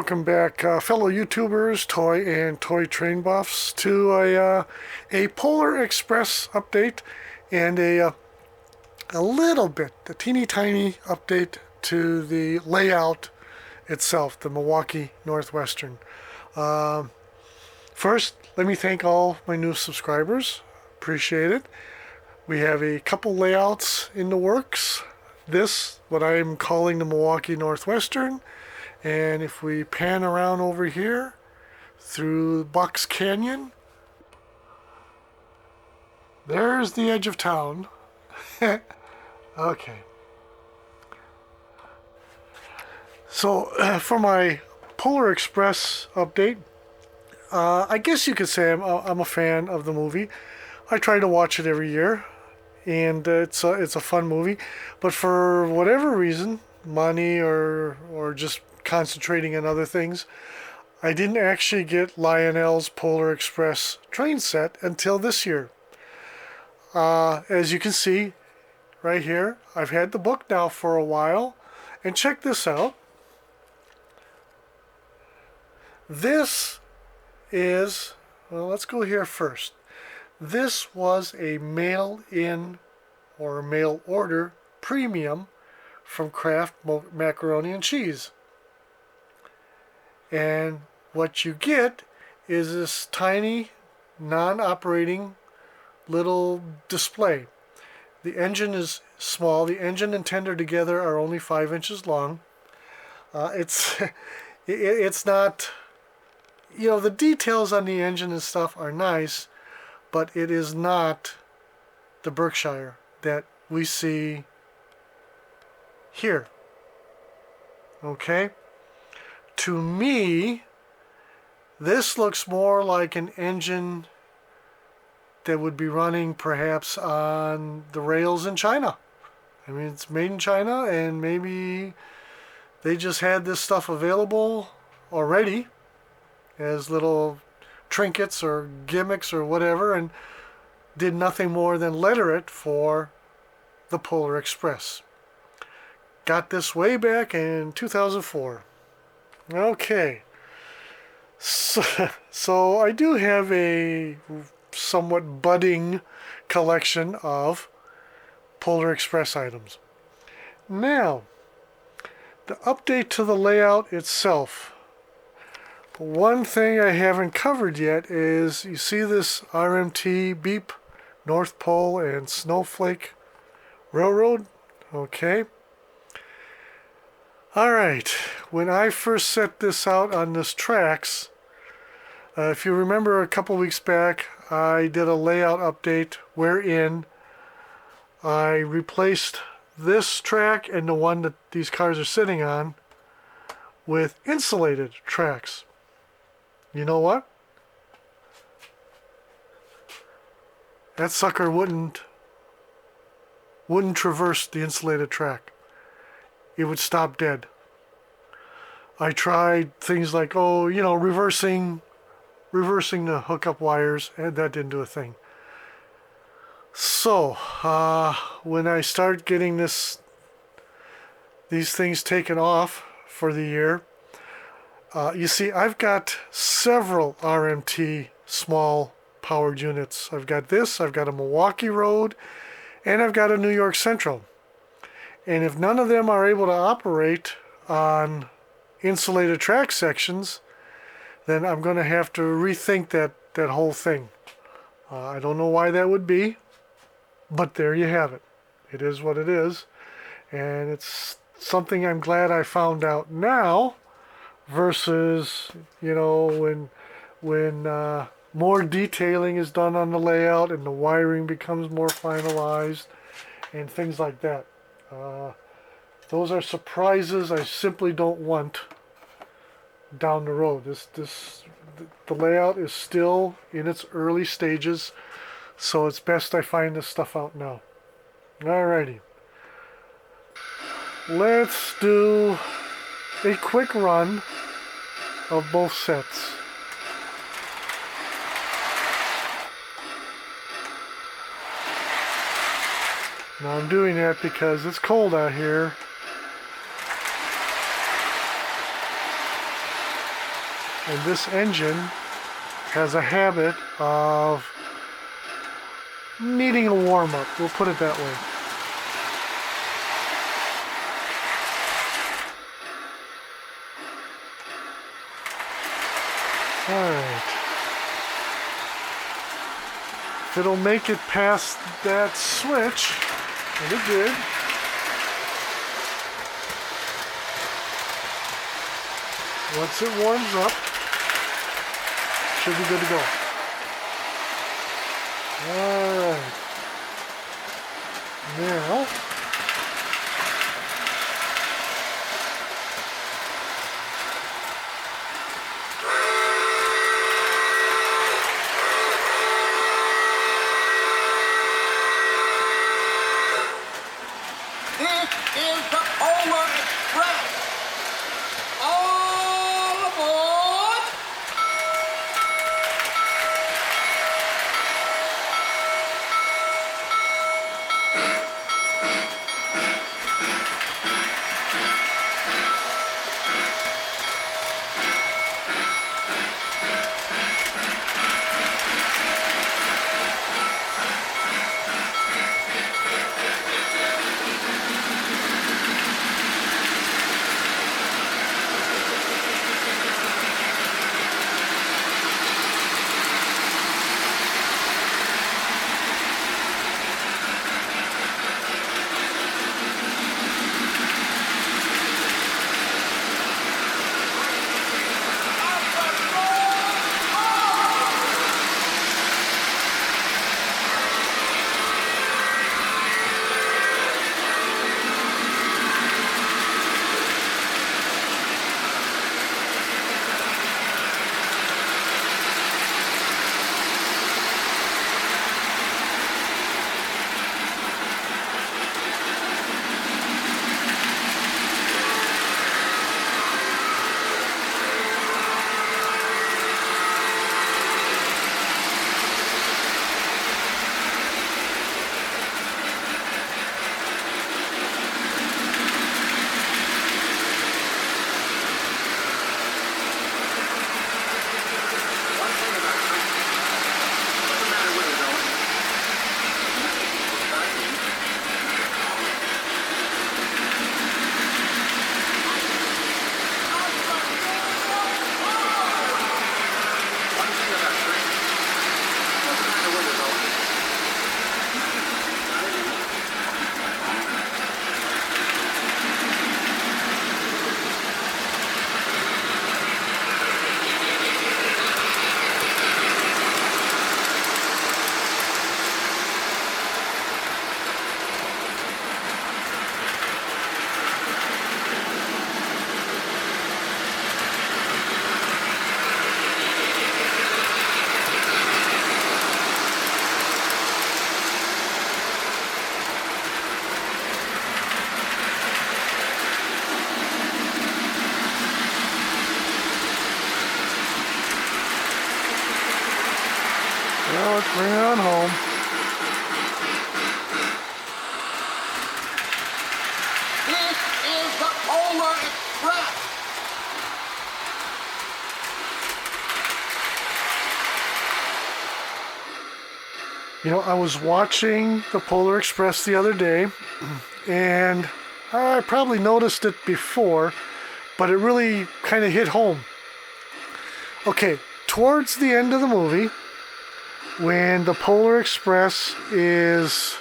welcome back, fellow YouTubers, toy and toy train buffs, to a Polar Express update and a little bit, a teeny tiny update to the layout itself, the Milwaukee Northwestern. First, let me thank all my new subscribers. Appreciate it. We have a couple layouts in the works. This, what I'm calling the Milwaukee Northwestern. And if we pan around over here through Bucks Canyon, there's the edge of town. Okay. So for my Polar Express update, I guess you could say I'm a fan of the movie. I try to watch it every year, and it's a fun movie. But for whatever reason, money or just concentrating on other things, I didn't actually get Lionel's Polar Express train set until this year. As you can see right here, I've had the book now for a while, and check this out. This is, well, let's go here first. This was a mail-in or mail order premium from Kraft Macaroni and Cheese. And what you get is this tiny, non-operating little display. The engine is small. The engine and tender together are only 5 inches long. It's not, the details on the engine and stuff are nice, but it is not the Berkshire that we see here. Okay? To me, this looks more like an engine that would be running perhaps on the rails in China. I mean, it's made in China, and maybe they just had this stuff available already as little trinkets or gimmicks or whatever, and did nothing more than letter it for the Polar Express. Got this way back in 2004. Okay, so I do have a somewhat budding collection of Polar Express items. Now, the update to the layout itself. One thing I haven't covered yet is, you see this RMT Beep, North Pole and Snowflake Railroad? Okay. Alright, when I first set this out on this tracks, if you remember a couple weeks back, I did a layout update wherein I replaced this track and the one that these cars are sitting on with insulated tracks. You know what? That sucker wouldn't traverse the insulated track. It would stop dead. I tried things like, reversing the hookup wires, and that didn't do a thing. So, when I start getting these things taken off for the year, you see, I've got several RMT small powered units. I've got this, I've got a Milwaukee Road, and I've got a New York Central. And if none of them are able to operate on insulated track sections, then I'm going to have to rethink that whole thing. I don't know why that would be, but there you have it. It is what it is, and it's something I'm glad I found out now versus, when more detailing is done on the layout and the wiring becomes more finalized and things like that. Those are surprises I simply don't want down the road. The layout is still in its early stages, so it's best I find this stuff out now. Alrighty. Let's do a quick run of both sets. Now I'm doing that because it's cold out here And this engine has a habit of needing a warm-up. We'll put it that way. Alright. If it'll make it past that switch, and it did. Once it warms up, should be good to go. Alright. Now, this is the Polar Express. All aboard! well, let's bring it on home. This is the Polar Express. You know, I was watching the Polar Express the other day, and I probably noticed it before, but it really kind of hit home. Okay, towards the end of the movie, when the Polar Express is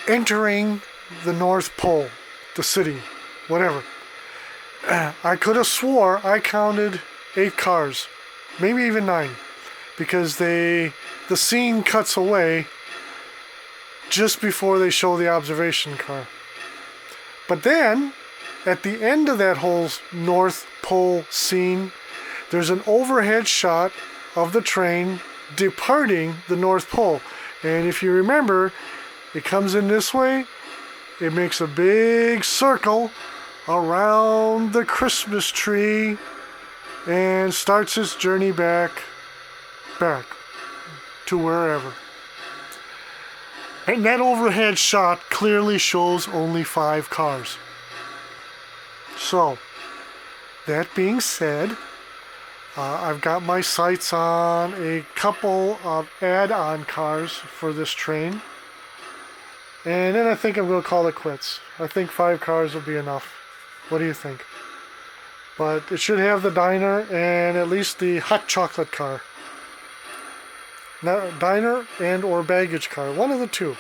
entering the North Pole, the city, whatever, I could have swore I counted 8 cars, maybe even 9, because the scene cuts away just before they show the observation car. But then, at the end of that whole North Pole scene, there's an overhead shot of the train departing the North Pole. And if you remember, it comes in this way, it makes a big circle around the Christmas tree and starts its journey back to wherever. And that overhead shot clearly shows only 5 cars. So, that being said, I've got my sights on a couple of add-on cars for this train. And then I think I'm going to call it quits. I think 5 cars will be enough. What do you think? But it should have the diner and at least the hot chocolate car. Now, diner and or baggage car. One of the two.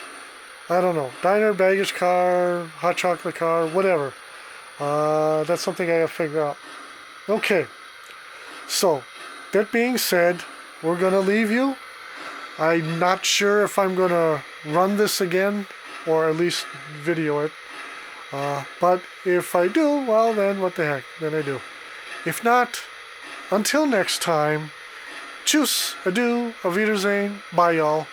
I don't know. Diner, baggage car, hot chocolate car, whatever. That's something I have to figure out. Okay. So, that being said, we're going to leave you. I'm not sure if I'm going to run this again or at least video it. But if I do, well then what the heck, then I do. If not, until next time, tschüss, adieu, auf Wiedersehen, bye y'all.